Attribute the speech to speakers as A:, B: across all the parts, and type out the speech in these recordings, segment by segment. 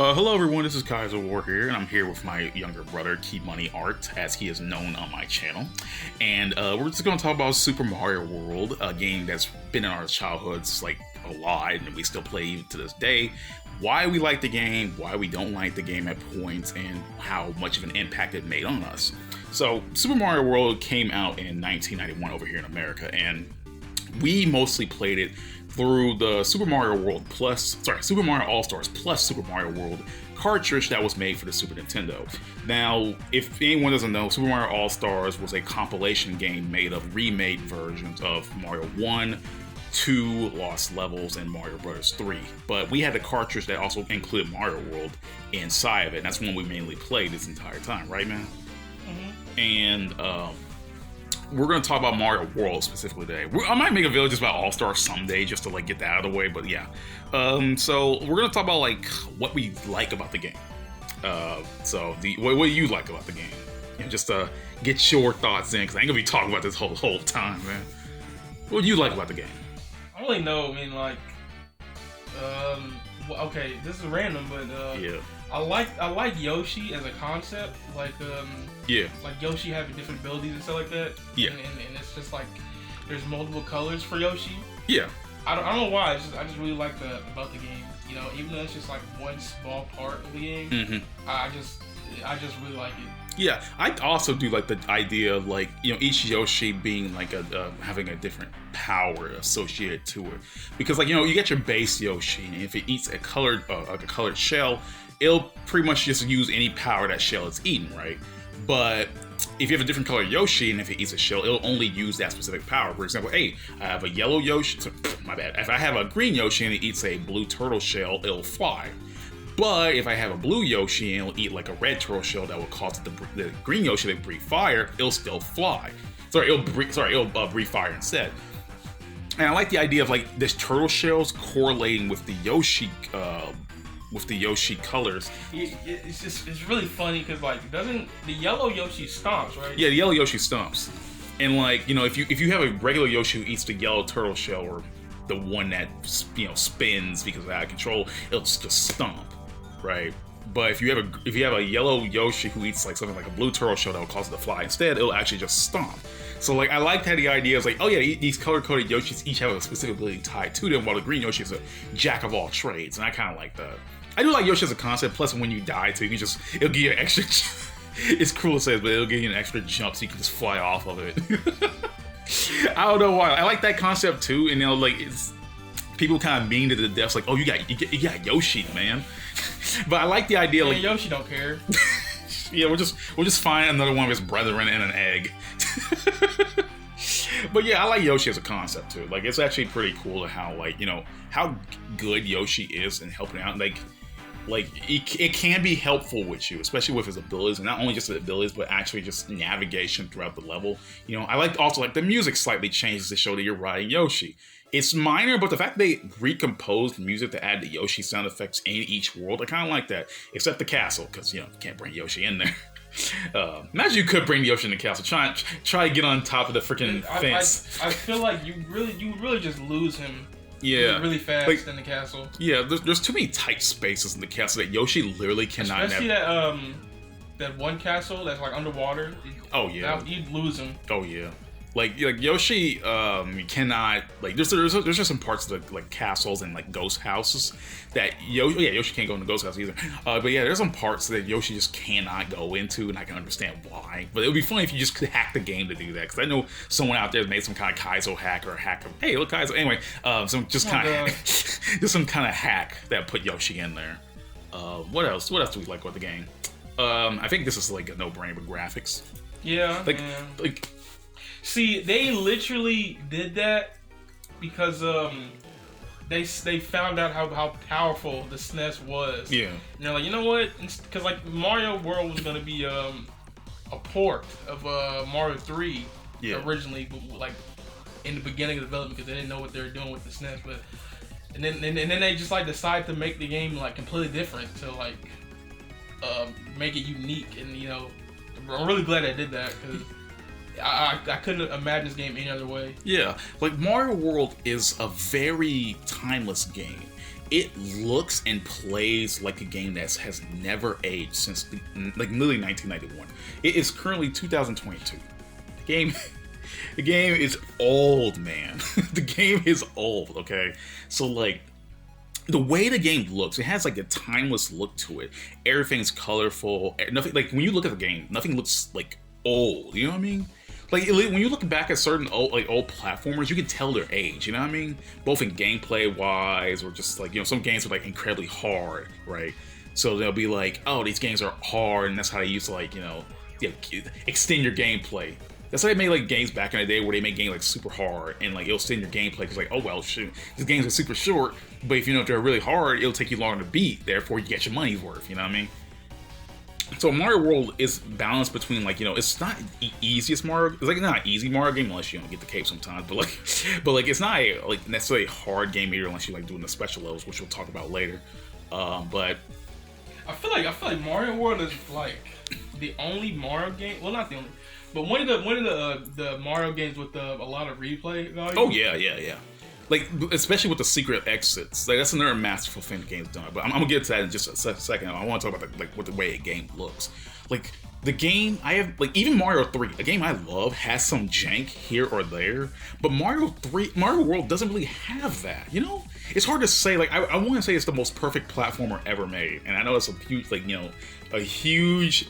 A: Hello everyone, this is Kaiser War here, and I'm here with my younger brother, Kimoneiart, as he is known on my channel. And we're just going to talk about Super Mario World, a game that's been in our childhoods like a lot, and we still play even to this day. Why we like the game, why we don't like the game at points, and how much of an impact it made on us. So, Super Mario World came out in 1991 over here in America, and we mostly played it through the Super Mario All-Stars plus Super Mario World cartridge that was made for the Super Nintendo. Now, if anyone doesn't know, Super Mario All-Stars was a compilation game made of remade versions of Mario 1, 2, Lost Levels, and Mario Bros. 3. But we had the cartridge that also included Mario World inside of it, and that's one we mainly played this entire time, right, man? Mm-hmm. And, we're going to talk about Mario World specifically today. I might make a video just about All-Stars someday just to like get that out of the way, but yeah. So we're going to talk about like what we like about the game. What do you like about the game? You know, just to get your thoughts in, because I ain't going to be talking about this whole time, man. What do you like about the game?
B: I don't really know. I mean, like, okay, this is random, but
A: yeah.
B: I like Yoshi as a concept, like like Yoshi having different abilities and stuff like that.
A: Yeah,
B: and it's just like there's multiple colors for Yoshi.
A: Yeah,
B: I don't know why. I just really like that about the game. You know, even though it's just like one small part of the game, I just really like it.
A: Yeah, I also do like the idea of like, you know, each Yoshi being like having a different power associated to it, because like, you know, you get your base Yoshi, and if it eats a colored shell, it'll pretty much just use any power that shell is eating, right? But if you have a different color Yoshi, and if it eats a shell, it'll only use that specific power. For example, hey, I have a yellow Yoshi. My bad. If I have a green Yoshi and it eats a blue turtle shell, it'll fly. But if I have a blue Yoshi and it'll eat like a red turtle shell that will cause the green Yoshi to breathe fire, it'll still fly. It'll breathe fire instead. And I like the idea of like this turtle shells correlating with the Yoshi colors.
B: It's really funny because like doesn't the yellow Yoshi stomps, right?
A: Yeah, the yellow Yoshi stomps. And like, you know, if you have a regular Yoshi who eats the yellow turtle shell, or the one that, you know, spins because of out of control, it'll just stomp. Right, but if you have a yellow Yoshi who eats like something like a blue turtle shell that will cause it to fly instead, it'll actually just stomp. So like, I like how the idea is like, oh yeah, these color-coded Yoshis each have a specific ability tied to them, while the green Yoshi is a jack of all trades, and I kind of like that. I do like Yoshi as a concept. Plus, when you die too, it'll give you an extra. It's cruel to say, but it'll give you an extra jump so you can just fly off of it. I don't know why. I like that concept too, and you know, like people kind of mean to the death, like, oh, you got Yoshi, man. But I like the idea, like,
B: Yoshi don't care.
A: Yeah, we'll just find another one of his brethren in an egg. But yeah, I like Yoshi as a concept too. Like, it's actually pretty cool how, like, you know, how good Yoshi is in helping out. Like it can be helpful with you, especially with his abilities, and not only just the abilities, but actually just navigation throughout the level. You know, I like the music slightly changes to show that you're riding Yoshi. It's minor, but the fact that they recomposed music to add the Yoshi sound effects in each world, I kind of like that. Except the castle, because, you know, you can't bring Yoshi in there. Imagine you could bring Yoshi in the castle. Try to get on top of the freaking fence.
B: I feel like you really just lose him.
A: Yeah,
B: really fast, like, in the castle.
A: Yeah, there's too many tight spaces in the castle that Yoshi literally cannot.
B: Especially that one castle that's like underwater.
A: Oh yeah,
B: you'd lose him.
A: Oh yeah. Like Yoshi, you cannot, like, there's just some parts of the, like, castles and like ghost houses that Yoshi can't go into ghost houses either. But yeah, there's some parts that Yoshi just cannot go into, and I can understand why. But it would be funny if you just could hack the game to do that, because I know someone out there made some kind of Kaizo hack or hack of, hey, look, Kaizo. Anyway, some kind of hack that put Yoshi in there. What else do we like about the game? I think this is like a no-brainer with graphics.
B: Yeah.
A: Like.
B: See, they literally did that because they found out how powerful the SNES was. Yeah. And they're like, you know what? Because like Mario World was gonna be a port of Mario 3 originally, like in the beginning of development, because they didn't know what they were doing with the SNES. But and then they just like decide to make the game like completely different to like make it unique. And you know, I'm really glad I did that, because I couldn't imagine this game any other way.
A: Yeah, like Mario World is a very timeless game. it looks and plays like a game that has never aged since like literally 1991. It is currently 2022. The game is old, man. The game is old, okay? So like the way the game looks, it has like a timeless look to it. Everything's colorful. Nothing, like when you look at the game, nothing looks like old. You know what I mean? Like when you look back at certain old platformers, you can tell their age. You know what I mean? Both in gameplay wise, or just like, you know, some games are like incredibly hard, right? So they'll be like, oh, these games are hard, and that's how they used to like, you know, extend your gameplay. That's why they made like games back in the day where they make games like super hard and like it'll extend your gameplay because like, oh well, shoot, these games are super short, but if you know if they're really hard, it'll take you longer to beat. Therefore, you get your money's worth. You know what I mean? So Mario World is balanced between like, you know, it's not the easiest Mario. It's like not an easy Mario game unless you don't get the cape sometimes, but like it's not a like necessarily a hard game either unless you like doing the special levels, which we'll talk about later. But
B: I feel like Mario World is like the only Mario game. Well, not the only. But one of the Mario games with a lot of replay value.
A: Oh yeah. Like especially with the secret exits, like that's another masterful thing the game's done. But I'm gonna get to that in just a second. I want to talk about what the way a game looks. Like the game, I have like even Mario 3, a game I love, has some jank here or there. But Mario World doesn't really have that. You know, it's hard to say. Like I want to say it's the most perfect platformer ever made, and I know it's a huge like, you know, a huge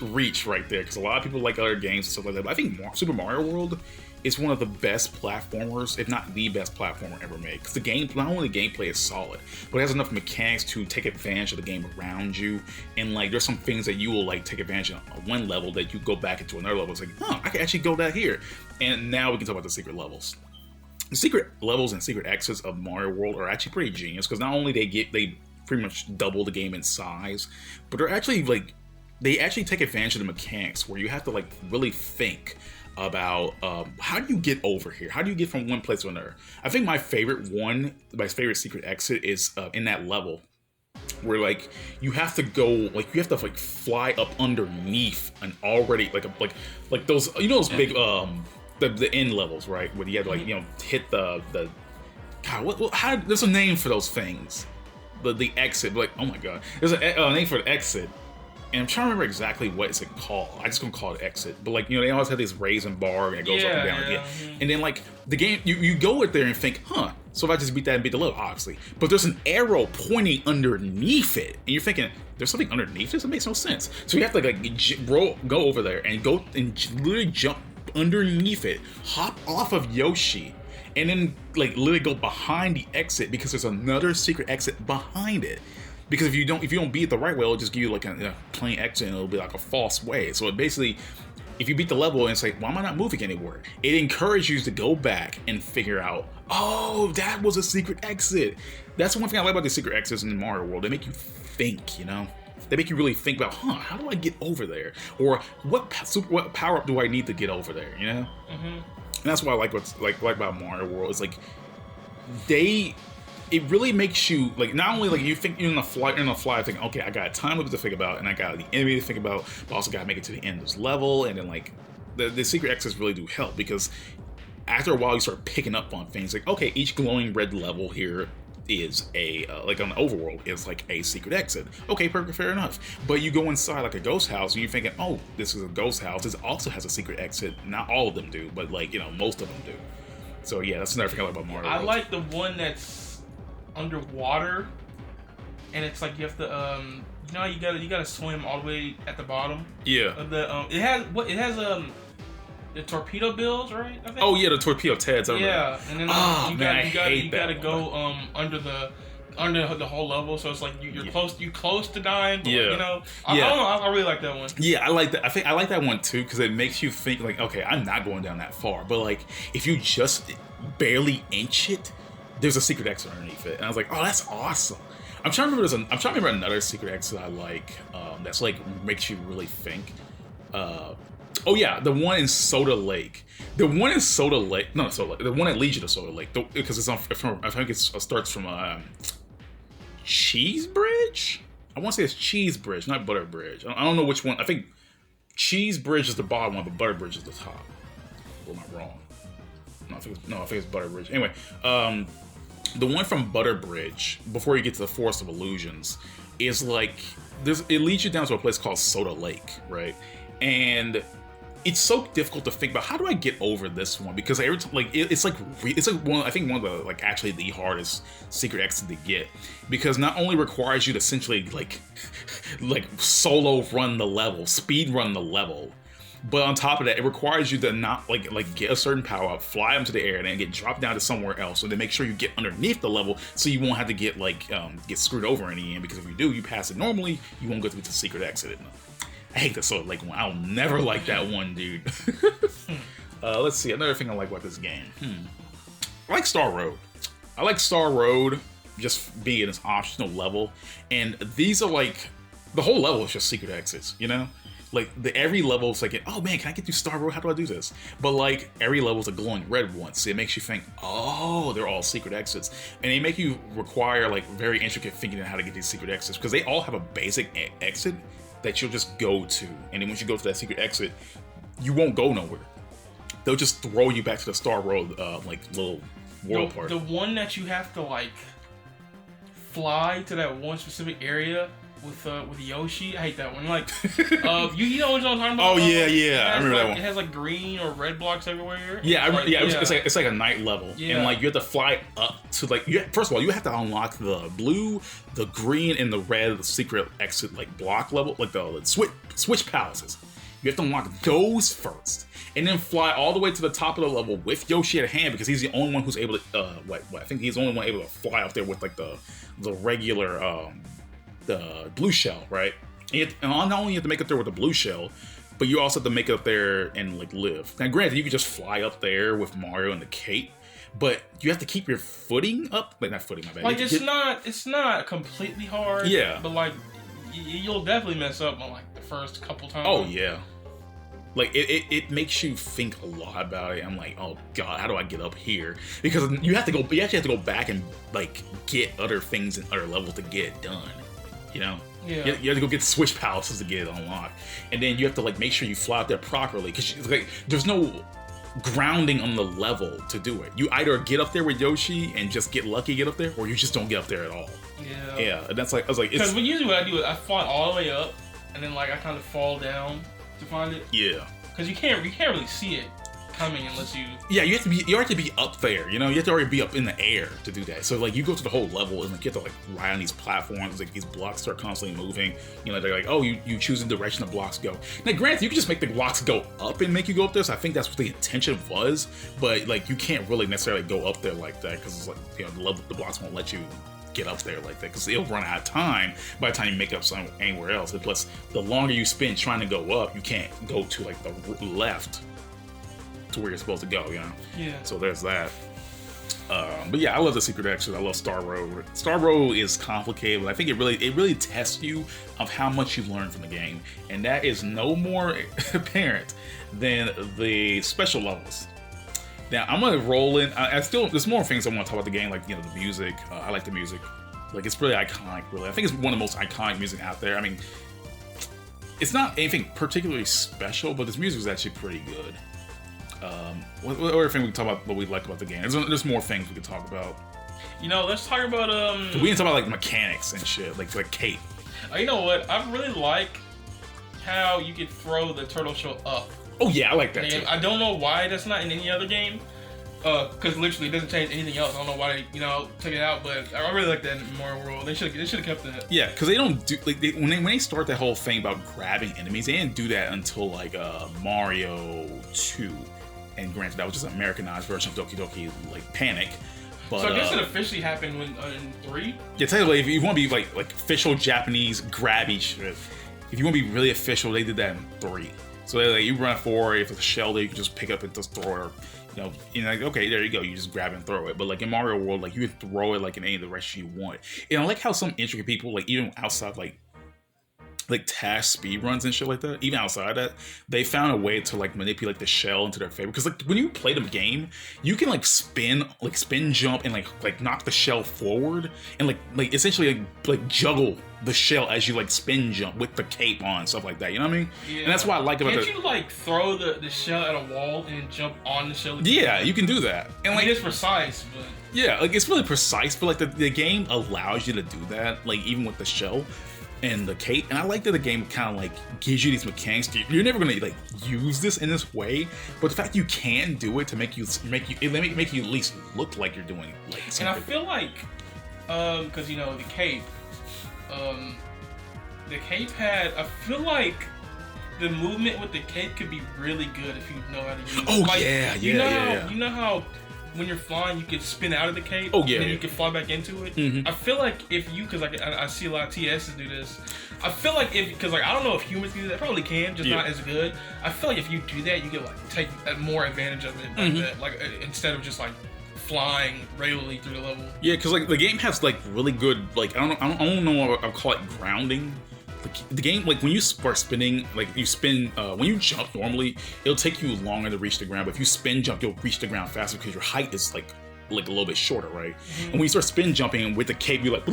A: reach right there because a lot of people like other games and stuff like that. But I think Super Mario World is one of the best platformers, if not the best platformer ever made. Because the game, not only the gameplay is solid, but it has enough mechanics to take advantage of the game around you. And like, there's some things that you will like take advantage of on one level that you go back into another level. It's like, oh, I can actually go that here. And now we can talk about the secret levels. The secret levels and secret exits of Mario World are actually pretty genius because not only they pretty much double the game in size, but they're actually like, they actually take advantage of the mechanics where you have to like really think about how do you get over here? How do you get from one place to another? I think my favorite secret exit is in that level where like you have to go, like you have to like fly up underneath an already like those, you know, those big the end levels, right? Where you have to like, you know, hit the God, how there's a name for those things, the exit. Like, oh my God, there's a name for the exit. And I'm trying to remember exactly what it's called. I just gonna call it exit. But like, you know, they always have this raising bar and it goes up and down again. And then like the game, you go in there and think, huh, so if I just beat that and beat the level, obviously. But there's an arrow pointing underneath it. And you're thinking, there's something underneath this? It makes no sense. So you have to like go over there and go and literally jump underneath it, hop off of Yoshi, and then like literally go behind the exit because there's another secret exit behind it. Because if you don't beat it the right way, it'll just give you like a plain exit and it'll be like a false way. So it basically, if you beat the level and it's like, why am I not moving anywhere? It encourages you to go back and figure out, oh, that was a secret exit. That's one thing I like about the secret exits in the Mario World. They make you think, you know? They make you really think about, how do I get over there? Or what power up do I need to get over there, you know? Mm-hmm. And that's what I like about Mario World. It's like, it really makes you like, not only like you think you're in the fly thinking, okay, I got a time limit to think about and I got the enemy to think about, but also got to make it to the end of this level. And then like the secret exits really do help because after a while you start picking up on things like, okay, each glowing red level here is a like on the overworld is like a secret exit. Okay, perfect, fair enough. But you go inside like a ghost house and you're thinking, oh, this is a ghost house. This also has a secret exit. Not all of them do, but like, you know, most of them do. So yeah, that's another thing I like about Mario World.
B: I like the one that's underwater, and it's like you have to you know, you gotta swim all the way at the bottom. Yeah. It has the torpedo bills, right? I think?
A: Oh yeah, the torpedo Teds.
B: Yeah, and then you gotta go under the whole level, so it's like you're close to dying. But, you know, I don't know. I really like that one.
A: Yeah, I like that. I think I like that one too because it makes you think like, okay, I'm not going down that far, but like if you just barely inch it, there's a secret exit underneath it, and I was like, oh, that's awesome. I'm trying to remember another secret exit I like that's like makes you really think. Oh yeah, the one in Soda Lake. The one in Soda Lake, no, Soda Lake. The one that leads you to Soda Lake, because it's on. I think it starts from Cheese Bridge. I want to say it's Cheese Bridge, not Butter Bridge. I don't know which one. I think Cheese Bridge is the bottom one, but Butter Bridge is the top. Or am I wrong? No, I think it's Butter Bridge. Anyway, The one from Butterbridge, before you get to the Forest of Illusions, is like it leads you down to a place called Soda Lake, right? And it's so difficult to think about how do I get over this one, because every time, like it's like one, I think one of the like actually the hardest secret exit to get, because not only requires you to essentially like solo run the level, speed run the level, but on top of that, it requires you to not like get a certain power up, fly into the air, and then get dropped down to somewhere else, and then make sure you get underneath the level so you won't have to get get screwed over in the end, because if you do, you pass it normally, you won't go through the secret exit. I hate the Soda Lake one. I'll never like that one, dude. Let's see. Another thing I like about this game. I like Star Road. I like Star Road just being this optional level. And these are like, the whole level is just secret exits, you know? Like, every level is like, oh man, can I get through Star Road? How do I do this? But like, every level is a glowing red one. So it makes you think, oh, they're all secret exits. And they make you require like very intricate thinking on how to get these secret exits, because they all have a basic exit that you'll just go to, and then once you go to that secret exit, you won't go nowhere. They'll just throw you back to the Star Road, like little world part. The
B: one that you have to like fly to that one specific area with Yoshi. I hate that one. Like, you know what I'm talking about?
A: Oh yeah. I remember that one.
B: It has like green or red blocks everywhere.
A: Yeah, it's like a night level, and like you have to fly up to like first of all you have to unlock the blue, the green, and the red, the secret exit like block level, like the switch palaces. You have to unlock those first, and then fly all the way to the top of the level with Yoshi at hand, because he's the only one who's able to. I think he's the only one able to fly up there with like the regular the blue shell, right? And not only you have to make it there with the blue shell, but you also have to make it up there and like live. Now, granted, you can just fly up there with Mario and the cape, but you have to keep your footing up. Like not footing, my bad.
B: Like it's not completely hard.
A: Yeah,
B: but like you'll definitely mess up on like the first couple times.
A: Oh yeah. Like it makes you think a lot about it. I'm like, oh god, how do I get up here? Because you actually have to go back and like get other things in other levels to get it done. You know, you have to go get switch palaces to get it unlocked, and then you have to like make sure you fly out there properly, because like there's no grounding on the level to do it. You either get up there with Yoshi and just get lucky, get up there, or you just don't get up there at all. Yeah, and that's like I was like,
B: because usually what I do is I fly all the way up, and then like I kind of fall down to find it.
A: Yeah,
B: because you can't really see it coming unless you.
A: Yeah, you have to be up there. You know, you have to already be up in the air to do that. So like you go to the whole level and like you have to like ride on these platforms. Like these blocks start constantly moving. You know, they're like, oh, you choose the direction the blocks go. Now, granted, you can just make the blocks go up and make you go up there. So I think that's what the intention was. But like you can't really necessarily go up there like that, because it's like, you know, the blocks won't let you get up there like that, because it'll run out of time by the time you make up something anywhere else. And plus, the longer you spend trying to go up, you can't go to like the left to where you're supposed to go, you know?
B: Yeah.
A: So there's that. But yeah, I love the secret exit. I love Star Road. Star Road is complicated, but I think it really tests you of how much you learn from the game, and that is no more apparent than the special levels. Now I'm gonna roll in. There's more things I want to talk about the game, like, you know, the music. I like the music. Like, it's really iconic. Really, I think it's one of the most iconic music out there. I mean, it's not anything particularly special, but this music is actually pretty good. What other thing we can talk about? What we like about the game? There's more things we could talk about.
B: You know, let's talk about
A: We didn't talk about like mechanics and shit, like cape.
B: You know what? I really like how you could throw the turtle shell up.
A: Oh yeah, I like that too.
B: I don't know why that's not in any other game. Because literally it doesn't change anything else. I don't know why they, you know, took it out, but I really like that in Mario World. They should have kept that.
A: Yeah, because they don't do like when they start that whole thing about grabbing enemies, they didn't do that until like Mario 2. And granted, that was just an Americanized version of Doki Doki like Panic. But,
B: so I guess it officially happened in 3.
A: Yeah, technically, if you want to be like official Japanese grabby shit, if you want to be really official, they did that in 3. So like, you run forward, if it's a shell there, you can just pick up and just throw it. You know, and like, okay, there you go. You just grab and throw it. But like in Mario World, like you can throw it like in any direction you want. And I like how some intricate people, like even outside like task speed runs and shit like that, even outside that, they found a way to like manipulate the shell into their favor. Because like when you play the game, you can like spin jump and like knock the shell forward and like essentially like juggle the shell as you like spin jump with the cape on, stuff like that. You know what I mean?
B: Yeah.
A: And that's why I like about
B: Can't you like throw the shell at a wall and jump on the shell?
A: Yeah, you can do that. And like
B: it's precise, but
A: yeah, like it's really precise. But like the game allows you to do that, like even with the shell and the cape. And I like that the game kind of like gives you these mechanics. You're never gonna like use this in this way, but the fact you can do it to make you at least look like you're doing like something.
B: And I feel like because you know the cape had, I feel like the movement with the cape could be really good if you know how to use it.
A: Oh
B: like,
A: yeah.
B: You know how when you're flying you can spin out of the cape
A: and then
B: you can fly back into it?
A: Mm-hmm.
B: I feel like if you, because like I see a lot of TSs do this, I feel like because like I don't know if humans do that, probably can, just not as good. I feel like if you do that you can like take more advantage of it like that, like instead of just like flying regularly through the level.
A: Yeah, because like the game has like really good like I don't know what I'll call it, grounding. The game, like when you start spinning, like you spin when you jump normally, it'll take you longer to reach the ground. But if you spin jump, you'll reach the ground faster because your height is like a little bit shorter, right? And when you start spin jumping with the cape, you're like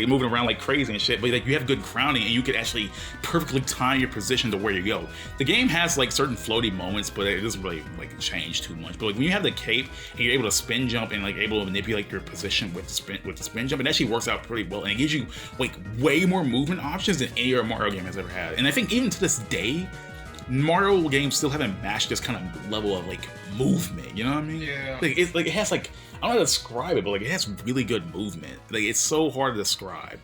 A: moving around like crazy and shit. But like you have good grounding and you can actually perfectly time your position to where you go. The game has like certain floaty moments, but it doesn't really like change too much. But like when you have the cape and you're able to spin jump and like able to manipulate your position with the spin jump, it actually works out pretty well. And it gives you like way more movement options than any other Mario game has ever had. And I think even to this day, Mario games still haven't matched this kind of level of like movement, you know what I mean?
B: Yeah.
A: Like it has like, I don't know how to describe it, but like it has really good movement. Like it's so hard to describe.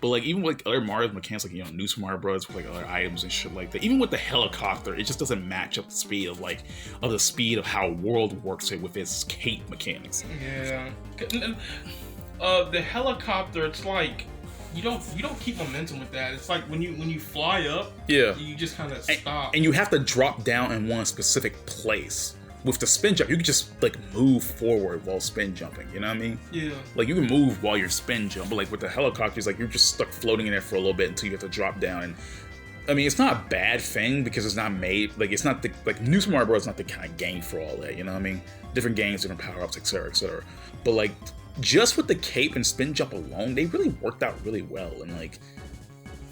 A: But like even with like other Mario mechanics, like you know, New Super Mario Bros. With like other items and shit like that. Even with the helicopter, it just doesn't match up the speed of how World works with its cape mechanics.
B: Yeah. The helicopter, it's like you don't keep momentum with that. It's like when you fly up, you just kind of stop.
A: And you have to drop down in one specific place. With the spin jump, you can just like move forward while spin jumping. You know what I mean?
B: Yeah.
A: Like you can move while you're spin jump, but like with the helicopters, like you're just stuck floating in there for a little bit until you have to drop down. And I mean, it's not a bad thing because it's not made like it's not the like New Super Mario Bros. Is not the kind of game for all that. You know what I mean? Different games, different power ups, etc., etc. But like just with the cape and spin jump alone, they really worked out really well. And like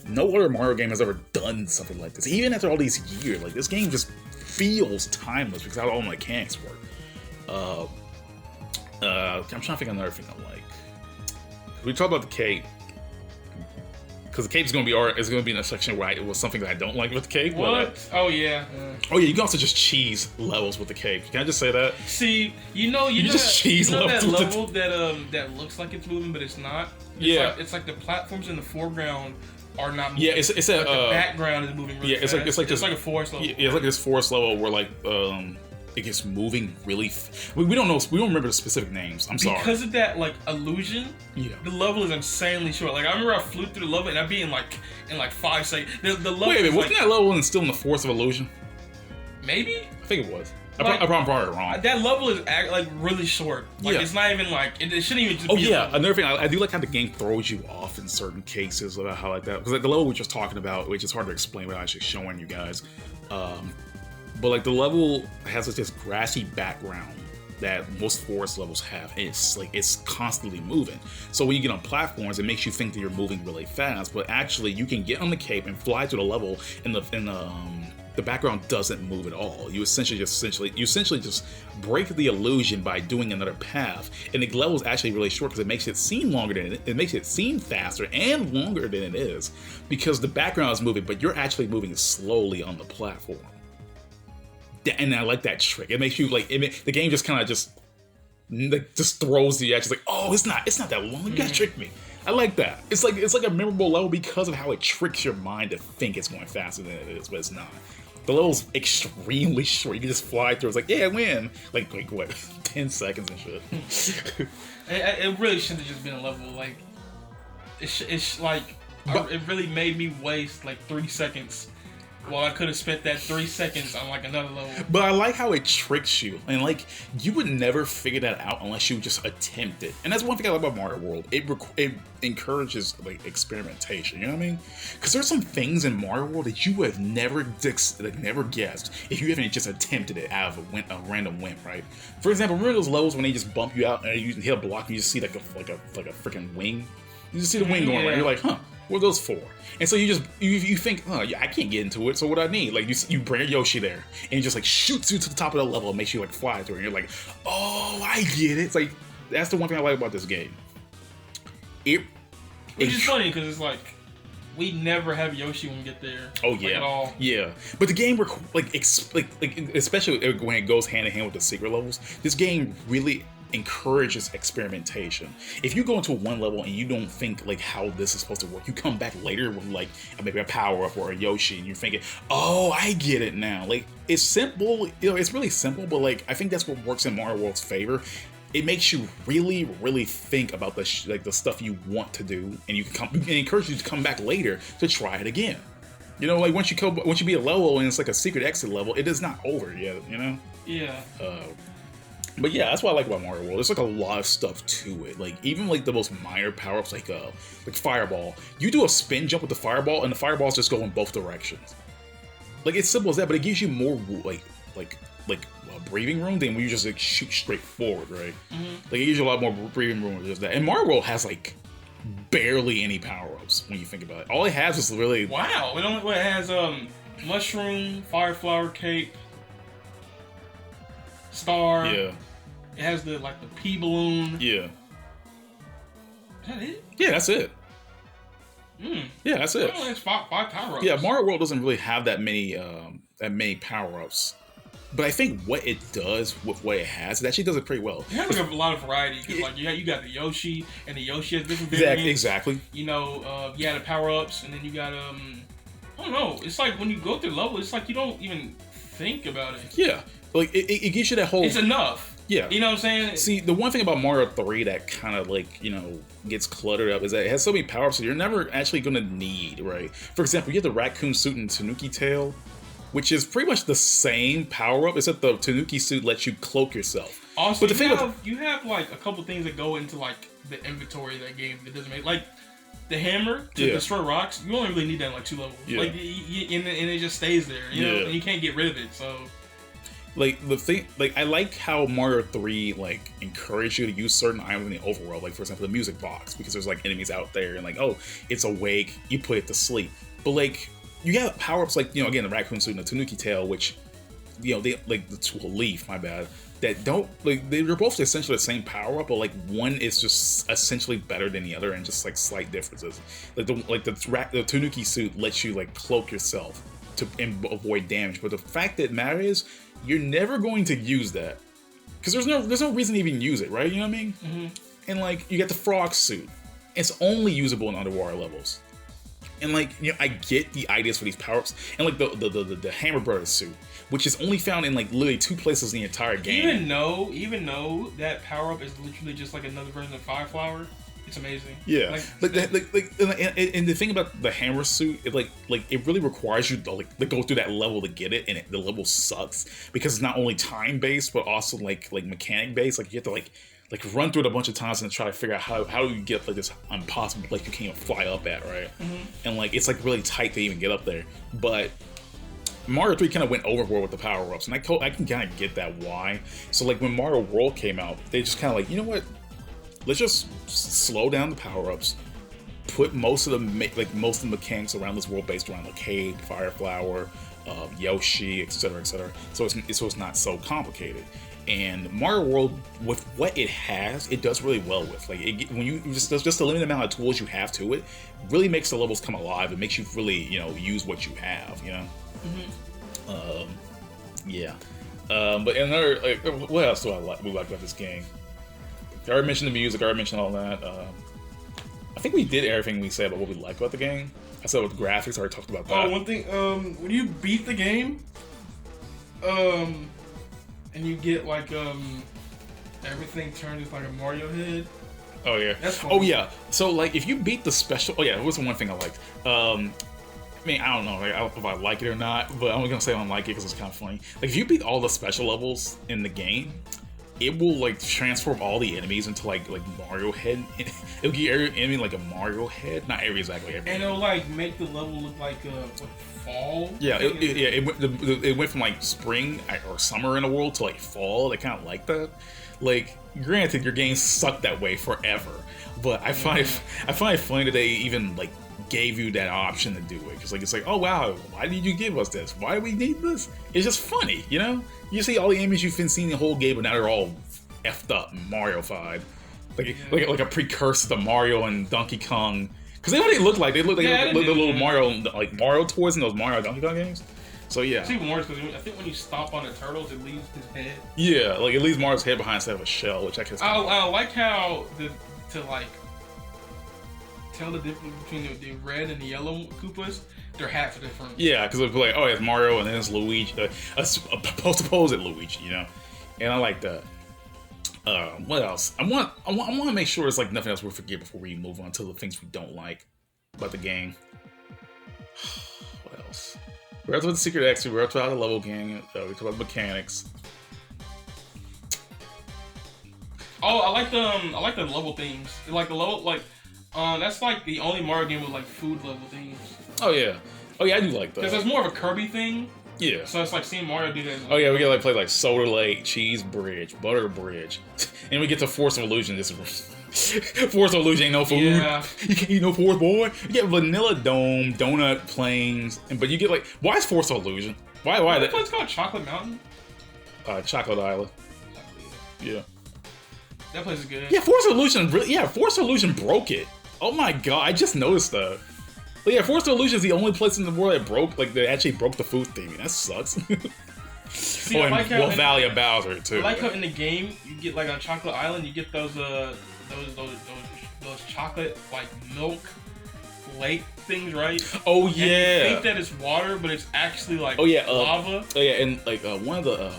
A: no other Mario game has ever done something like this. Even after all these years, like this game just feels timeless because how all the mechanics work. I'm trying to think of another thing I like. We talked about the cape because the cape is going to be in a section where it was something that I don't like with the cape.
B: What? Oh yeah.
A: Oh yeah, you can also just cheese levels with the cape. Can I just say that?
B: See, you know
A: just cheese
B: that
A: levels
B: level that looks like it's moving but it's not. It's like the platforms in the foreground are not moving.
A: Yeah, it's a
B: the background is moving really fast.
A: It's like
B: a forest level.
A: Yeah, it's like this forest level where like it gets moving really. We don't remember the specific names. I'm sorry.
B: Because of that like illusion.
A: Yeah.
B: The level is insanely short. Like I remember I flew through the level and I'd be in like 5 seconds. The level.
A: Wait, wasn't that level still in the Forest of Illusion?
B: Maybe.
A: I think it was.
B: Like,
A: I probably wrong.
B: That level is like really short. Like it's not even like it shouldn't even. Just
A: be another thing I do like how the game throws you off in certain cases about how like that because like the level we were just talking about, which is hard to explain without actually showing you guys. But like the level has like this grassy background that most forest levels have, and it's constantly moving. So when you get on platforms, it makes you think that you're moving really fast, but actually you can get on the cape and fly to the level, and the background doesn't move at all. You essentially just break the illusion by doing another path, and the level is actually really short because it makes it seem longer than it makes it seem faster and longer than it is because the background is moving, but you're actually moving slowly on the platform. And I like that trick. It makes you like the game just kind of just throws you at just like, oh, it's not that long. You gotta trick me. I like that. It's like a memorable level because of how it tricks your mind to think it's going faster than it is, but it's not. The level's extremely short. You can just fly through. It's like, yeah, I win. Like what, 10 seconds and shit.
B: It really should have just been a level. Like, it's like, it really made me waste like 3 seconds. Well, I could have spent that 3 seconds on like another level.
A: But I like how it tricks you, and like you would never figure that out unless you just attempt it. And that's one thing I like about Mario World. It encourages like experimentation. You know what I mean? Because there's some things in Mario World that you would have never guessed if you haven't just attempted it out of a random whim, right? For example, remember those levels when they just bump you out and you hit a block and you just see like a freaking wing? You just see the wing going around. You're like, huh? Well, those 4. And so you think, oh, yeah, I can't get into it, so what do I need? Like, you bring Yoshi there, and he just, like, shoots you to the top of the level and makes you, like, fly through it. And you're like, oh, I get it. It's like, that's the one thing I like about this game.
B: Which is funny, because it's like, we never have Yoshi when we get there.
A: Oh, yeah.
B: Like, at all.
A: Yeah. But the game, especially when it goes hand in hand with the secret levels, this game really encourages experimentation. If you go into one level and you don't think like how this is supposed to work, you come back later with like maybe a power up or a Yoshi, and you're thinking, oh, I get it now. Like, it's simple, it's really simple, but like I think that's what works in Mario World's favor. It makes you really, really think about the stuff you want to do, and you can encourage you to come back later to try it again. Like once you beat a level and it's like a secret exit level, it is not over yet.
B: Yeah.
A: But yeah, that's what I like about Mario World. There's like a lot of stuff to it. Like even like the most minor power-ups, like Fireball. You do a spin jump with the Fireball, and the Fireballs just go in both directions. Like it's simple as that, but it gives you more breathing room than when you just like shoot straight forward, right?
B: Mm-hmm.
A: Like it gives you a lot more breathing room than just that. And Mario World has like barely any power-ups when you think about it. All it has is really
B: it has mushroom, fire flower cape, star.
A: Yeah.
B: It has the pea balloon.
A: Yeah.
B: Is that it?
A: Yeah, that's it. Yeah, that's it.
B: It's five power-ups.
A: Yeah, Mario World doesn't really have that many power-ups. But I think what it does with what it has, it actually does it pretty well.
B: It has like a lot of variety. Cause you got the Yoshi, and the Yoshi has different variants.
A: Exactly.
B: You got the power-ups, and then you got I don't know. It's like when you go through the level, it's like you don't even think about it.
A: Yeah, like it gives you that whole.
B: It's enough.
A: Yeah.
B: You know what I'm saying?
A: See, the one thing about Mario 3 that kind of gets cluttered up is that it has so many power-ups that you're never actually going to need, right? For example, you have the raccoon suit and Tanuki tail, which is pretty much the same power-up, except the Tanuki suit lets you cloak yourself.
B: Also, but you have like a couple things that go into like the inventory of that game that doesn't make like the hammer to destroy rocks. You only really need that in like 2 levels. Yeah. Like, and it just stays there. You know, and you can't get rid of it. So.
A: Like the thing, like I like how Mario 3 encouraged you to use certain items in the overworld. Like for example, the music box, because there's enemies out there, and oh, it's awake, you put it to sleep. But you have power-ups again, the raccoon suit and the Tanuki tail, which they the leaf, my bad. That don't they're both essentially the same power-up, but one is just essentially better than the other, and just slight differences. The Tanuki suit lets you cloak yourself to avoid damage, but the fact that matters is you're never going to use that because there's no reason to even use it, right? You know what I mean?
B: Mm-hmm.
A: And you got the frog suit. It's only usable in underwater levels. And I get the ideas for these power-ups, and the Hammer Brothers suit, which is only found in literally 2 places in the entire game.
B: Even though that power-up is literally just another version of Fire Flower. It's amazing.
A: Yeah, and the thing about the hammer suit, it really requires you to go through that level to get it, and the level sucks because it's not only time based but also mechanic based. You have to run through it a bunch of times and try to figure out how you get this impossible place you can't even fly up at, right? Mm-hmm. And it's really tight to even get up there. But Mario 3 kind of went overboard with the power ups, and I can kind of get that why. So when Mario World came out, they just kind of you know what? Let's just slow down the power-ups, put most of the mechanics around this world based around Cave, Fire Flower, Yoshi, etc., so it's not so complicated. And Mario World, with what it has, it does really well with. When you just the limited amount of tools you have to it, really makes the levels come alive. It makes you really use what you have.
B: Mm-hmm.
A: Yeah. But another what else do I like about this game? I already mentioned the music, I already mentioned all that. I think we did everything we said about what we like about the game. I said with graphics, I already talked about that.
B: Oh, one thing, when you beat the game, and you get everything turned into a Mario head.
A: Oh yeah.
B: That's fun.
A: Oh yeah. So if you beat the special, it was the one thing I liked. I mean, I don't know if I like it or not, but I'm gonna say I don't like it because it's kind of funny. If you beat all the special levels in the game, it will transform all the enemies into Mario head. It'll give every enemy a Mario head, not exactly every.
B: And it'll make the level look like fall.
A: Yeah, it went from spring or summer in the world to fall. They kind of like that. Granted, your game sucked that way forever, but I find it funny that they even gave you that option to do it. Because like it's like, oh wow, why did you give us this? Why do we need this? It's just funny, you know. You see all the images you've been seeing the whole game, but now they're all effed up, Mario-fied, like a precursor to Mario and Donkey Kong. Because they what they look like. They look like the little Mario, like Mario toys in those Mario Donkey Kong games. So yeah.
B: It's even worse because I think when you stomp on the turtles, it leaves his head.
A: Yeah, like it leaves Mario's head behind instead of a shell, which I can.
B: I like how to like tell the difference between the red and the yellow Koopas. Their hats are different.
A: Yeah, because it's like, oh, it's Mario and then it's Luigi, supposed Luigi, you know. And I like that. What else? I want to make sure it's like nothing else we forget before we move on to the things we don't like about the game. What else? We're up to the secret exit. We're up to the level game. We talk about mechanics.
B: Oh, I like the level themes. Like the level, like that's like the only Mario game with like food level themes.
A: Oh yeah, I do like that.
B: Because there's more of a Kirby thing.
A: Yeah.
B: So it's like seeing Mario do that.
A: Oh yeah, we get like play like Soda Lake, Cheese Bridge, Butter Bridge, and we get to Force of Illusion. This Force of Illusion ain't no food.
B: Yeah.
A: You can't eat no Force, boy. You get Vanilla Dome, Donut Plains, but you get like, why is Force of Illusion? Why
B: that place called Chocolate Mountain?
A: Chocolate Island. Yeah.
B: That place is good.
A: Yeah, Force of Illusion broke it. Oh my god, I just noticed that. But yeah, Force of Illusion is the only place in the world that broke, like, that actually broke the food theme. That sucks.
B: See, I like how
A: Valley of Bowser too.
B: I like how in the game you get like on Chocolate Island, you get those chocolate like milk lake things, right?
A: Oh yeah.
B: And you think that it's water, but it's actually like lava.
A: Oh yeah, and like one of the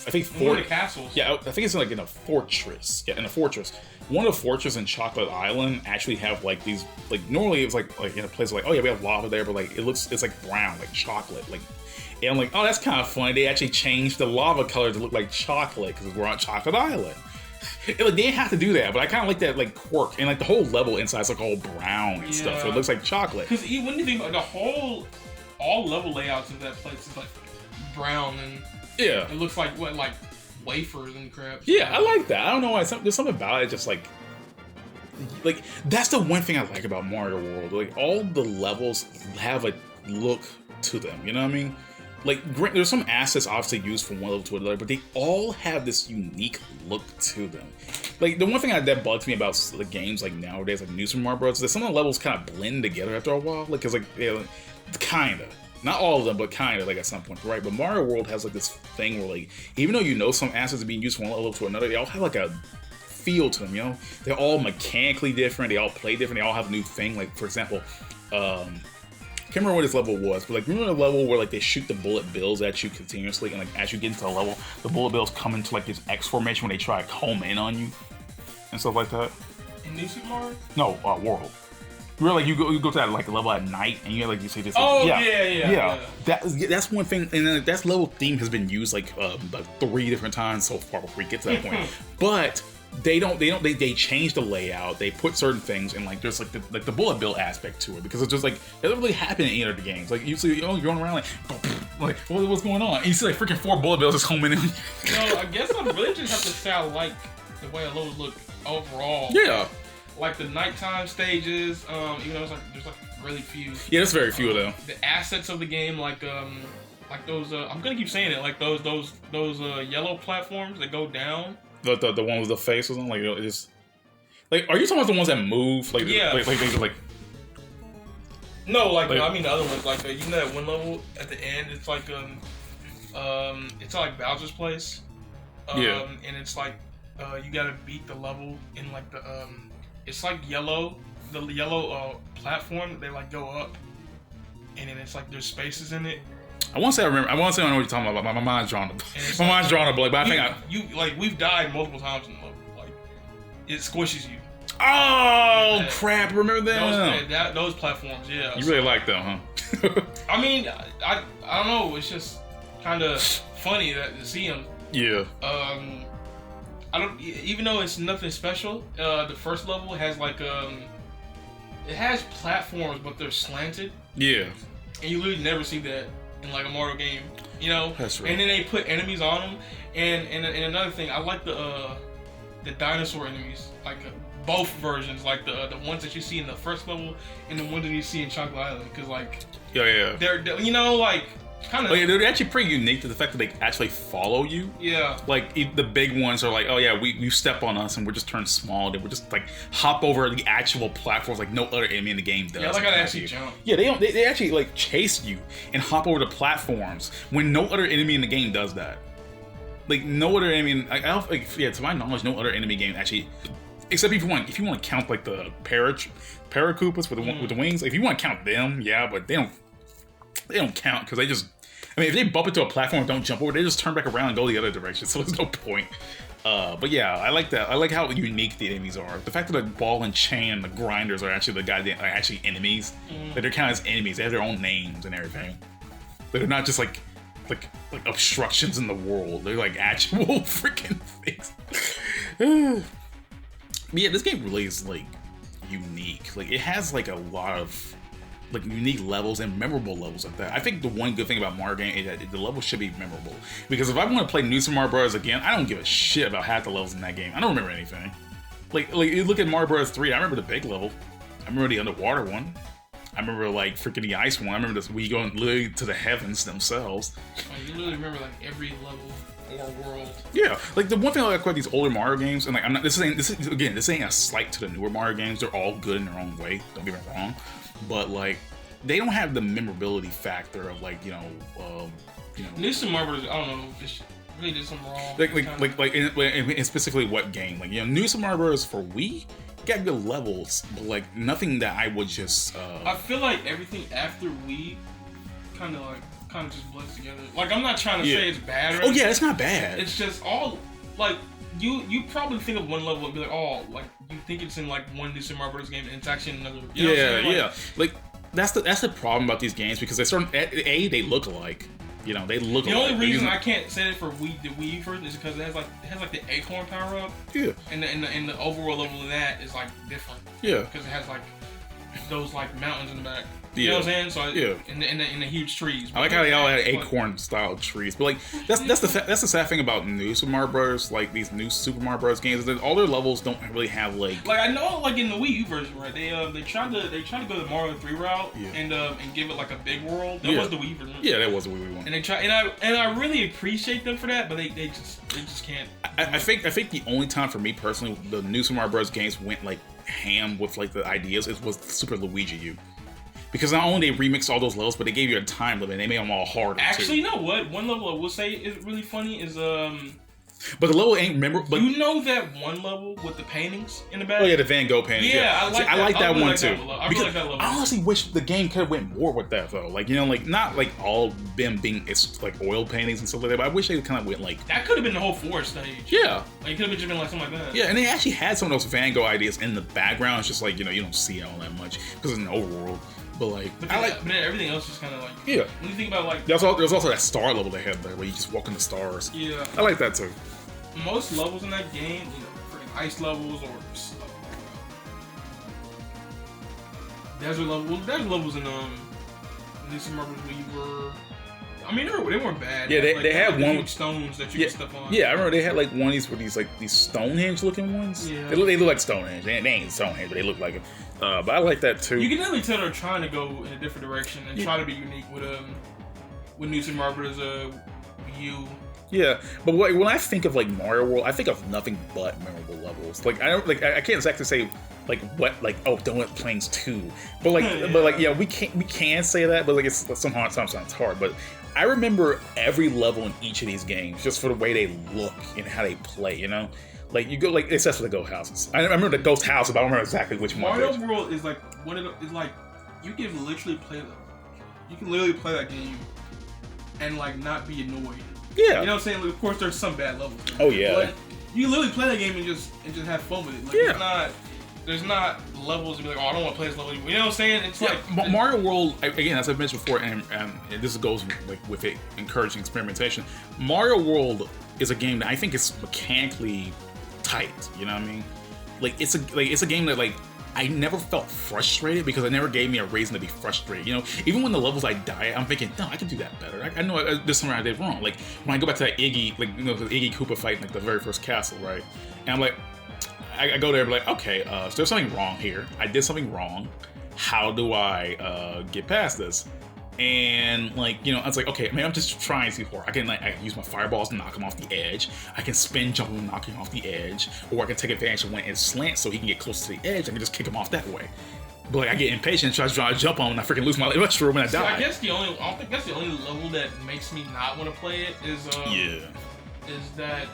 A: I think
B: one of the castles.
A: Yeah, I think it's like in a fortress. Yeah, in a fortress. One of the fortresses in Chocolate Island actually have like these, like normally it's like in a place like, oh yeah, we have lava there, but like it's like brown, like chocolate, like. And I'm like, oh, that's kind of funny. They actually changed the lava color to look like chocolate because we're on Chocolate Island. Like, they didn't have to do that, but I kind of like that like quirk. And like the whole level inside's like all brown and stuff, so it looks like chocolate.
B: Because when you think about all level layouts of that place is like brown and it looks like like wafers and crap.
A: Yeah, I like that. I don't know why. There's something about it just like that's the one thing I like about Mario World. Like all the levels have a look to them. You know what I mean? Like, there's some assets obviously used from one level to another, but they all have this unique look to them. Like, the one thing that bugs me about the games, like, nowadays, like New Super Mario Bros., is that some of the levels kind of blend together after a while. Like, because, like, kinda. Not all of them, but kinda, like, at some point, right? But Mario World has, like, this thing where, like, even though you know some assets are being used from one level to another, they all have, like, a feel to them, you know? They're all mechanically different, they all play different, they all have a new thing. Like, for example, I can't remember what this level was, but like remember the level where like they shoot the bullet bills at you continuously, and like as you get into the level, the bullet bills come into like this X formation when they try to comb in on you and stuff like that.
B: In New Super Mario?
A: No, World. Where like you go to that like level at night, and you like you see this.
B: Oh
A: like,
B: yeah.
A: That's one thing, and then that level theme has been used like 3 different times so far before we get to that point, but. They change the layout. They put certain things in, like there's like the bullet bill aspect to it, because it's just like it doesn't really happen in any of the games. Like you see, you're going around like what's going on? And you see like freaking 4 bullet bills just homing in.
B: No, I guess I really just have to say I like the way the levels look overall.
A: Yeah.
B: Like the nighttime stages, even though there's like really few.
A: Yeah, there's very few of them.
B: The assets of the game, like those. I'm gonna keep saying it, like those yellow platforms that go down.
A: The one with the face or something, like it's like, are you talking about the ones that move? Like
B: yeah,
A: like
B: no, like no, I mean the other ones, like you know that one level at the end, it's like it's like Bowser's place. And it's like you gotta beat the level in like the it's like the yellow platform. They like go up, and then it's like there's spaces in it.
A: I want to say I know what you're talking about. My mind's drawn a blank, but I think
B: we've died multiple times in the level. Like it squishes you.
A: Oh crap! Remember that?
B: Those platforms, yeah.
A: You really like them, huh?
B: I mean, I don't know. It's just kind of funny to see them.
A: Yeah.
B: I don't. Even though it's nothing special, the first level has like it has platforms, but they're slanted.
A: Yeah.
B: And you literally never see that in like a Mario game, you know.
A: That's right.
B: And then they put enemies on them, and another thing, I like the dinosaur enemies, like both versions, like the ones that you see in the first level and the ones that you see in Chocolate Island, because like they're you know, like kind of
A: they're actually pretty unique to the fact that they actually follow you.
B: Yeah,
A: like the big ones are like, oh yeah, you step on us and we're just turned small, and we're just like hop over the actual platforms like no other enemy in the game does.
B: Yeah, like I actually jump.
A: Yeah, they actually like chase you and hop over the platforms when no other enemy in the game does that. Like no other enemy, I don't like, to my knowledge, no other enemy game actually, except if you want to count like the Paracoopas with the wings. Like, if you want to count them, yeah, but they don't count because they just, I mean, if they bump into a platform and don't jump over, they just turn back around and go the other direction. So there's no point. But yeah, I like that. I like how unique the enemies are. The fact that the ball and chain and the grinders are actually are actually enemies. Like, they're kind of as enemies. They have their own names and everything. They're not just like obstructions in the world. They're like actual freaking things. But yeah, this game really is like unique. Like, it has like a lot of like unique levels and memorable levels like that. I think the one good thing about Mario game is that the levels should be memorable. Because if I want to play New Super Mario Bros. Again, I don't give a shit about half the levels in that game. I don't remember anything. Like you look at Mario Bros. 3, I remember the big level. I remember the underwater one. I remember like freaking the ice one. I remember this where you go literally to the heavens themselves.
B: Oh, you literally remember like every level or world.
A: Yeah, like the one thing I like about these older Mario games, and like I'm not this ain't a slight to the newer Mario games. They're all good in their own way. Don't get me wrong, but like they don't have the memorability factor of like
B: New Super Mario Bros. I don't know. Really did something wrong.
A: Like in specifically what game? Like, New Super Mario Bros. For Wii got good levels, but like nothing that I would just.
B: I feel like everything after Wii kind of just blends together. Like, I'm not trying to say it's bad.
A: Oh yeah, it's not bad.
B: It's just all like you probably think of one level and be like, oh, like you think it's in like one New Super Mario Bros. Game and it's actually in another. You know what I'm saying?
A: Like that's the problem about these games, because they look alike. They look.
B: The only reason I can't say it for the Wii version is because it has like the acorn power up. Yeah. And the overall level of that is like different. Yeah. Because it has like those like mountains in the back. You know what I'm saying? So in the huge trees.
A: I like how they all had acorn style trees, but like that's the sad thing about New Super Mario Bros. Like these new Super Mario Bros. Games is that all their levels don't really have like
B: I know like in the Wii U version, right? They tried to go the Mario 3 route and give it like a big world. That was the Wii version.
A: Yeah, that was the Wii one.
B: And they try and I really appreciate them for that, but they just can't.
A: I think the only time for me personally the New Super Mario Bros. Games went like ham with like the ideas was Super Luigi U. Because not only they remixed all those levels, but they gave you a time limit and they made them all harder.
B: Actually, you know what? One level I will say is really funny is
A: But the level ain't memorable.
B: You know that one level with the paintings in the back?
A: Oh yeah, the Van Gogh paintings.
B: Yeah, I like that
A: one too.
B: I really like that level.
A: I honestly wish the game could have went more with that though. Like like not like all them being like oil paintings and stuff like that. But I wish they kind of went like
B: that could have been the whole forest stage.
A: Yeah,
B: like it could have just been like something like that.
A: Yeah, and they actually had some of those Van Gogh ideas in the background. It's just like you don't see it all that much because it's an overworld. But
B: then everything else is kind of like when you think about like
A: there's also that star level they had there where you just walk in the stars.
B: Yeah,
A: I like that too.
B: Most levels in that game, freaking ice levels or desert levels. Well, desert levels in New Super Mario Bros. Where you were. I mean, they weren't bad.
A: Yeah, they had one
B: huge stones that you could step on.
A: Yeah, I remember they had like one of these Stonehenge looking ones. Yeah, they look like Stonehenge. They ain't Stonehenge, but they look like it. But I like that too.
B: You can definitely tell they're trying to go in a different direction and try to be unique with New Super Mario Bros. Wii U.
A: Yeah, but when I think of like Mario World, I think of nothing but memorable levels. Like I can't exactly say like what Donut Plains 2, but we can say that, but like it's sometimes it's hard. But I remember every level in each of these games just for the way they look and how they play. Like you go except for the ghost houses. I remember the ghost house, but I don't remember exactly which one.
B: Mario World is like it's like you can literally play that game and like not be annoyed.
A: Yeah.
B: You know what I'm saying? Like, of course, there's some bad levels.
A: Oh, yeah.
B: But you literally play that game and just have fun with it. Like, there's not levels to be like, oh, I don't want to play this level anymore. You know what I'm saying? It's like
A: Mario World, again, as I've mentioned before, and this goes like with it, encouraging experimentation. Mario World is a game that I think is mechanically tight. You know what I mean? Like it's a game that like I never felt frustrated because it never gave me a reason to be frustrated. Even when the levels I die, I'm thinking, no, I can do that better. I know there's something I did wrong. Like when I go back to that Iggy, the Iggy Koopa fight in like the very first castle, right? And I'm like, I go there and be like, okay, so there's something wrong here. I did something wrong. How do I get past this? And like, I was like, okay, maybe I'm just trying to see horror. I can use my fireballs to knock him off the edge. I can spin jump him and knock him off the edge, or I can take advantage of when it slants so he can get close to the edge. I can just kick him off that way. But like, I get impatient, try to jump on him, and I freaking lose my mushroom and I die.
B: I guess I don't think that's the only level that makes me not want to play it is that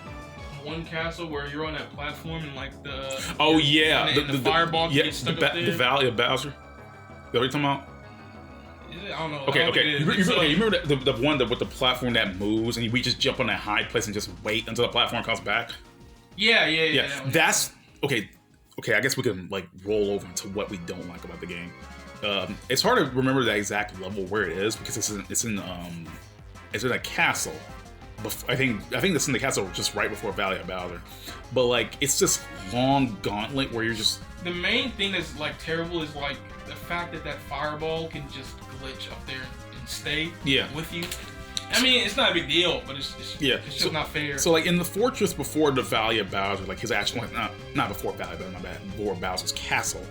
B: one castle where you're on that platform and like the the fireball gets stuck up there.
A: The Valley of Bowser. Is that what you're talking about?
B: I don't know.
A: Okay. You remember the one with the platform that moves and we just jump on that high place and just wait until the platform comes back?
B: Yeah.
A: That's okay. Okay, I guess we can like roll over into what we don't like about the game. It's hard to remember the exact level where it is because it's in a castle. I think it's in the castle just right before Valley of Bowser. But like, it's this long gauntlet where you're just.
B: The main thing that's like terrible is like the fact that fireball can just glitch up there and stay with you. I mean, it's not a big deal, but it's just not fair.
A: So like in the fortress before the Valley of Bowser, like his actual not before Valley, but my bad, before Bowser's castle.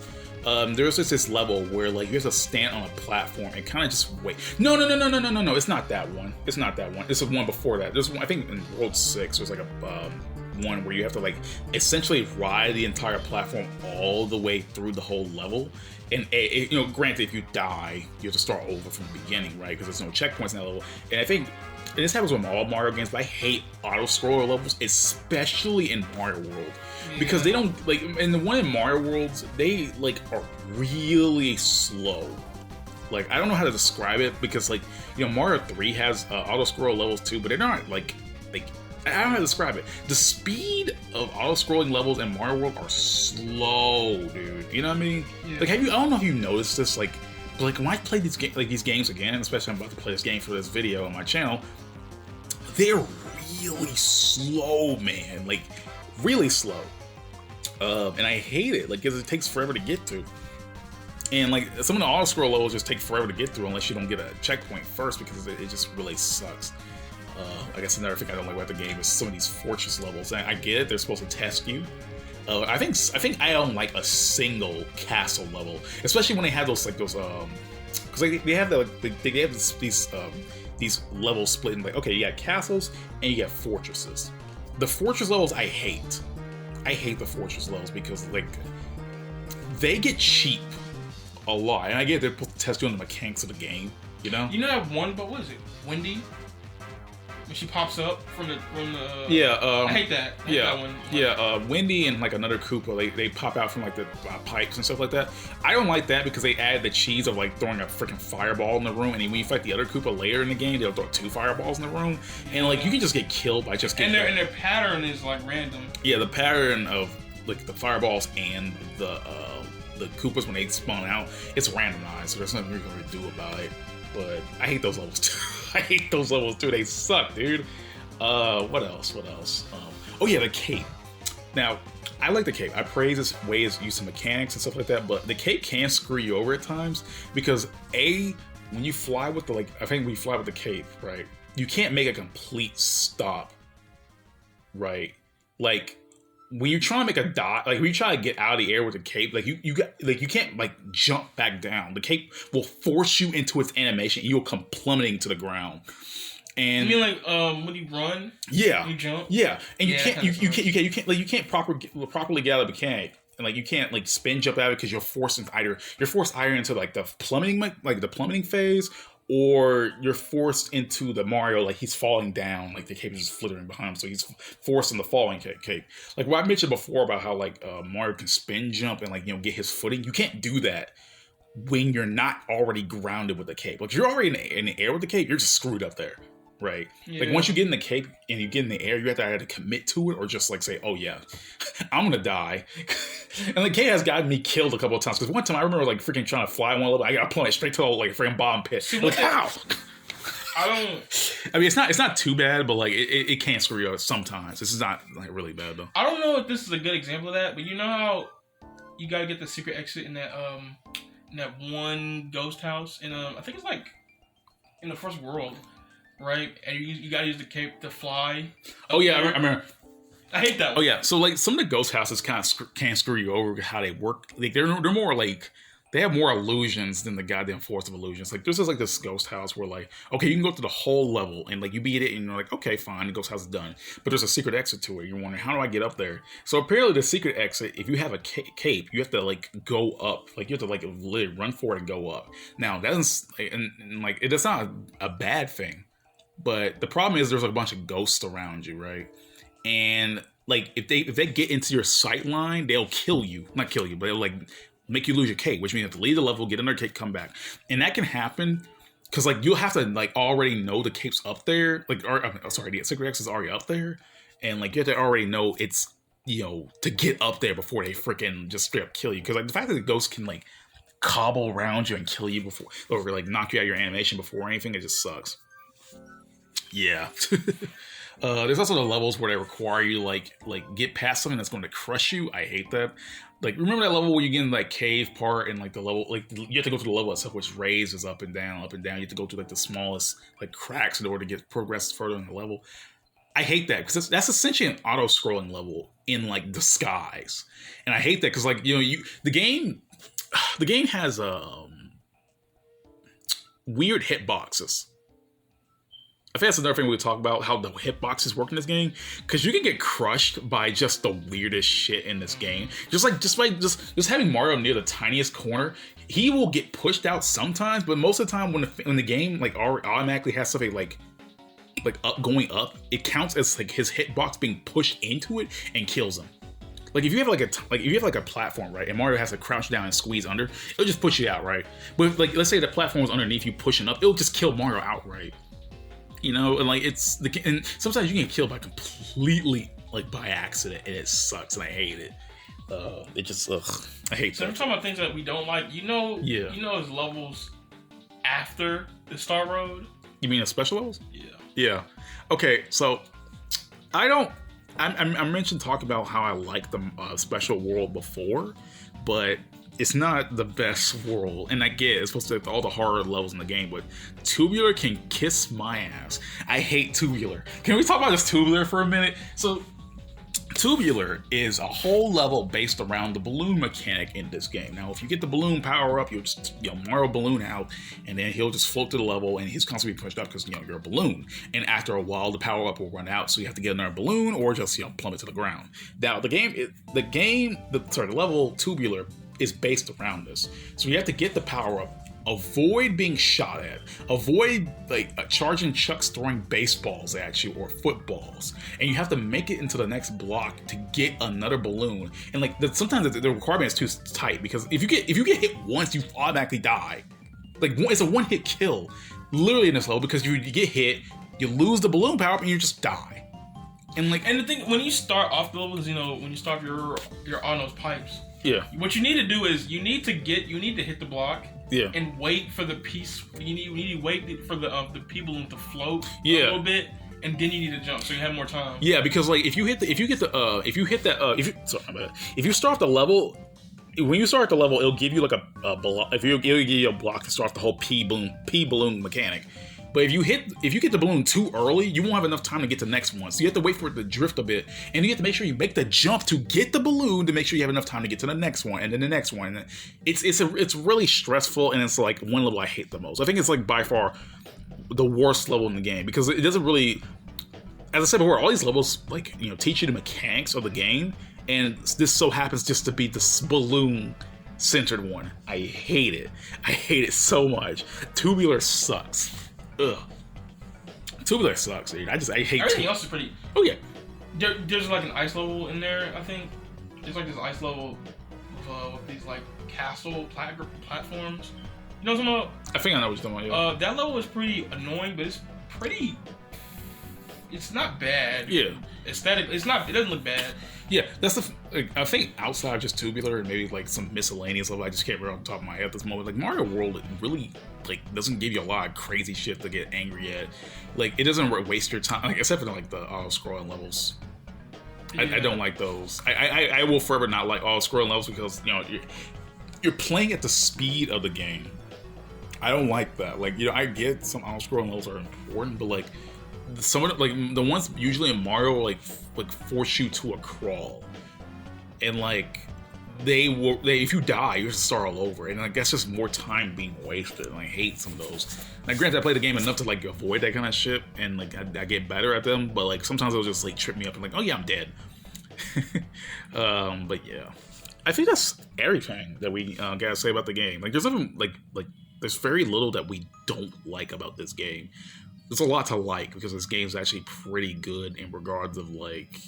A: There's just this level where like you have to stand on a platform and kind of just wait. No. It's not that one. It's the one before that. There's one, I think in World 6, there's like a one where you have to like essentially ride the entire platform all the way through the whole level. And granted, if you die, you have to start over from the beginning, right? Because there's no checkpoints in that level. And I think this happens with all Mario games, but I hate auto-scroller levels, especially in Mario World. Because they don't, like, in the one in Mario Worlds, they, like, are really slow. Like, I don't know how to describe it, because, like, Mario 3 has auto-scroll levels too, but they're not, like, I don't know how to describe it. The speed of auto-scrolling levels in Mario World are slow, dude. You know what I mean? Yeah. Like, I don't know if you noticed this, like, but, like, when I play these games again, especially I'm about to play this game for this video on my channel, they're really slow, man. Like, really slow. And I hate it, like, because it takes forever to get to. And, like, some of the auto-scroll levels just take forever to get through unless you don't get a checkpoint first, because it just really sucks. I guess another thing I don't like about the game is some of these fortress levels. And I get it; they're supposed to test you. I think I don't like a single castle level, especially when they have those because they have these levels split in like, okay, you got castles and you got fortresses. The fortress levels I hate. I hate the fortress levels because like they get cheap a lot, and I get they're supposed to test you on the mechanics of the game. You know that one, but what is it? Wendy. When she pops up from the I hate that. I hate that one. Wendy and like another Koopa, they pop out from like the pipes and stuff like that. I don't like that because they add the cheese of like throwing a freaking fireball in the room, and when you fight the other Koopa later in the game, they'll throw 2 fireballs in the room, and like you can just get killed by just getting. And their pattern is like random. Yeah, the pattern of like the fireballs and the Koopas when they spawn out, it's randomized, so there's nothing you can really do about it. But I hate those levels too. They suck, dude. What else? Oh yeah, the cape. Now, I like the cape. I praise its way its use of mechanics and stuff like that, but the cape can screw you over at times because when you fly with the cape, right, you can't make a complete stop, right? Like when you're trying to make a dot, like when you try to get out of the air with the cape, like you can't like jump back down. The cape will force you into its animation, and you'll come plummeting to the ground. And you mean like when you run? Yeah, you jump. Yeah, and you can't properly get out of the mechanic, and like you can't like spin jump out because you're forced either into like the plummeting phase, or you're forced into the Mario, like he's falling down, like the cape is just flittering behind him, so he's forced in the falling cape. Like what I mentioned before about how like Mario can spin jump and like get his footing, you can't do that when you're not already grounded with the cape. Like if you're already in the air with the cape, you're just screwed up there, right? Yeah. Like once you get in the cape and you get in the air, you have to either commit to it or just like say, oh yeah, I'm gonna die. And the cape has gotten me killed a couple of times because one time I remember like freaking trying to fly one level, I got plummeted straight to like a freaking bomb pit. Like how? I mean, it's not too bad, but like it can screw you up sometimes. This is not like really bad though. I don't know if this is a good example of that, but you know how you gotta get the secret exit in that one ghost house, and I think it's like in the first world, right? And you gotta use the cape to fly.
B: Oh yeah, I remember. I hate that one.
A: Oh yeah, so like some of the ghost houses kind of can screw you over with how they work. Like they're more like they have more illusions than the goddamn Forest of Illusions. Like there's just like this ghost house where like okay, you can go through the whole level and like you beat it and you're like okay fine, the ghost house is done. But there's a secret exit to it. You're wondering how do I get up there? So apparently the secret exit, if you have a cape, you have to like go up. Like you have to like literally run for it and go up. Now that is and like it's not a bad thing, but the problem is there's a bunch of ghosts around you, right? And like if they get into your sight line, they'll kill you. Not kill you, but they'll like make you lose your cape, which means you have to leave the level, get another cape, come back. And that can happen because like you'll have to like already know the cape's up there. Like the secret X is already up there. And like you have to already know it's to get up there before they freaking just straight up kill you. Because like the fact that the ghosts can like cobble around you and kill you before or like knock you out of your animation before anything, it just sucks. Yeah. There's also the levels where they require you like get past something that's going to crush you. I hate that. Like remember that level where you get in like cave part and like the level like you have to go to the level itself which raises up and down, up and down. You have to go to like the smallest like cracks in order to get progress further in the level. I hate that because that's essentially an auto-scrolling level in like disguise, and I hate that because like the game has weird hitboxes. I think that's another thing we talk about, how the hitboxes work in this game, because you can get crushed by just the weirdest shit in this game. Just having Mario near the tiniest corner, he will get pushed out sometimes, but most of the time when the game like automatically has something like up going up, it counts as like his hitbox being pushed into it and kills him. Like if you have like a platform, right, and Mario has to crouch down and squeeze under, it'll just push you out, right? But like let's say the platform is underneath you pushing up, it'll just kill Mario outright. And like and sometimes you get killed by completely like by accident, and it sucks, and I hate it. It just I hate that.
B: So we're talking about things that we don't like. There's levels after the Star Road.
A: You mean the special levels?
B: Yeah.
A: Okay, so I mentioned talk about how I like the special world before, but it's not the best world, and I get it's supposed to have all the horror levels in the game, but Tubular can kiss my ass. I hate Tubular. Can we talk about this Tubular for a minute? So, Tubular is a whole level based around the balloon mechanic in this game. Now, if you get the balloon power up, you'll just Mario balloon out, and then he'll just float to the level, and he's constantly pushed up because you're a balloon. And after a while, the power up will run out, so you have to get another balloon or just plummet to the ground. Now, the level Tubular is based around this. So you have to get the power up, avoid being shot at, avoid like charging chucks throwing baseballs at you or footballs, and you have to make it into the next block to get another balloon. And like sometimes the requirement is too tight because if you get hit once, you automatically die. Like it's a one-hit kill, literally in this level, because you get hit, you lose the balloon power up, and you just die. And the thing when you start off the levels, when you start you're on those pipes. Yeah.
B: What you need to do is you need to hit the block.
A: Yeah.
B: And wait for the piece. You need to wait for the P balloon to float a little bit, and then you need to jump so you have more time.
A: Yeah, because like if you start the level, when you start the level, it'll give you like a block. It'll give you a block to start the whole P balloon mechanic. But if you get the balloon too early, you won't have enough time to get to the next one. So you have to wait for it to drift a bit, and you have to make sure you make the jump to get the balloon to make sure you have enough time to get to the next one, and then the next one. It's really stressful, and it's like one level I hate the most. I think it's like by far the worst level in the game because it doesn't really, as I said before, all these levels like teach you the mechanics of the game, and this so happens just to be this balloon centered one. I hate it. I hate it so much. Tubular sucks. Ugh. Tubular sucks, dude. I hate
B: everything else is pretty.
A: Oh yeah.
B: There's like an ice level in there. I think there's like this ice level with these like castle platforms. You know what I'm talking about?
A: I think I know what you're talking about.
B: That level is pretty annoying, but it's pretty. It's not bad.
A: Yeah.
B: Aesthetic. It doesn't look bad.
A: Yeah, that's I think outside just Tubular and maybe like some miscellaneous level, I just can't remember off the top of my head at this moment. Like Mario World, it really like doesn't give you a lot of crazy shit to get angry at. Like it doesn't waste your time, like except for like the auto-scrolling levels. Yeah. I don't like those. I will forever not like auto-scrolling levels because you're playing at the speed of the game. I don't like that. Like I get some auto-scrolling levels are important, but like some of like the ones usually in Mario like force you to a crawl, and like they if you die you have to start all over, and like that's just more time being wasted. And I hate some of those. Now granted, I played the game enough to like avoid that kind of shit, and like I get better at them, but like sometimes it'll just like trip me up and like, oh yeah, I'm dead. But yeah, I think that's everything that we gotta say about the game. Like there's nothing like there's very little that we don't like about this game. There's a lot to like because this game's actually pretty good in regards of like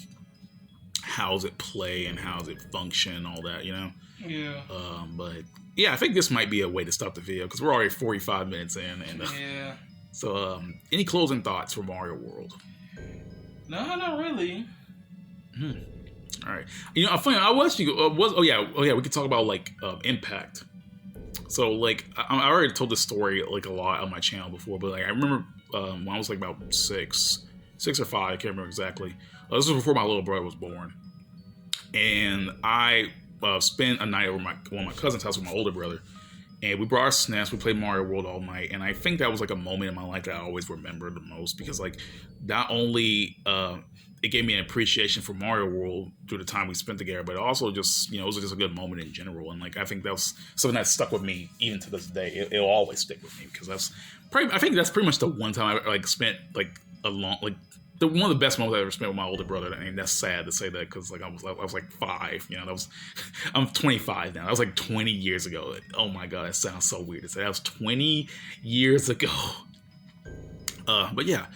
A: how's it play and how's it function and all that, you know?
B: Yeah.
A: But yeah, I think this might be a way to stop the video because we're already 45 minutes in. And
B: yeah.
A: So, any closing thoughts for Mario World?
B: No, not really.
A: All right. You know, funny. I was oh yeah. We could talk about like impact. So like I already told this story like a lot on my channel before, but like I remember when I was like about six or five, I can't remember exactly. This was before my little brother was born, and I spent a night over one of my cousin's house with my older brother, and we brought our SNES. We played Mario World all night, and I think that was like a moment in my life that I always remember the most because like not only it gave me an appreciation for Mario World through the time we spent together, but also just, you know, it was just a good moment in general. And like, I think that was something that stuck with me even to this day. It'll always stick with me because that's probably, I think that's pretty much the one time I like spent like a long, like one of the best moments I ever spent with my older brother. I mean, that's sad to say that because like I was like 5, you know, that was, I'm 25 now. That was like 20 years ago. Oh my God, that sounds so weird to say. That was 20 years ago. But yeah,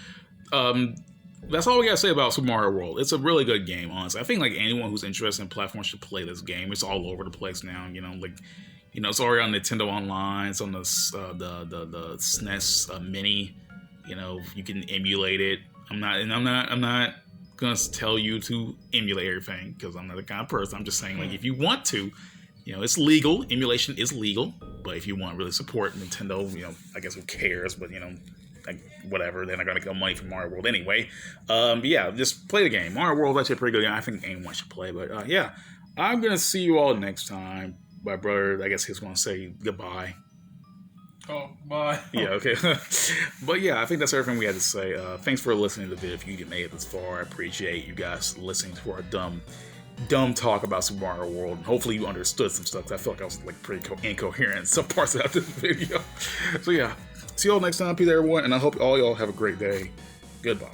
A: that's all we gotta say about Super Mario World. It's a really good game, honestly. I think like anyone who's interested in platforms should play this game. It's all over the place now, you know. Like, you know, it's already on Nintendo Online. It's on the SNES Mini. You know, you can emulate it. I'm not gonna tell you to emulate everything because I'm not the kind of person. I'm just saying like if you want to, you know, it's legal. Emulation is legal, but if you want to really support Nintendo, you know, I guess who cares? But you know. Like, whatever, they're not gonna get money from Mario World anyway. But yeah, just play the game. Mario World is actually a pretty good game. I think anyone should play. But yeah, I'm gonna see you all next time. My brother, I guess he's gonna say goodbye.
B: Oh, bye.
A: Yeah, okay. But yeah, I think that's everything we had to say. Thanks for listening to the video. If you made it this far, I appreciate you guys listening to our dumb talk about Super Mario World. And hopefully you understood some stuff. I feel like I was like pretty incoherent in some parts of this video. So yeah. See y'all next time, peace everyone, and I hope all y'all have a great day. Goodbye.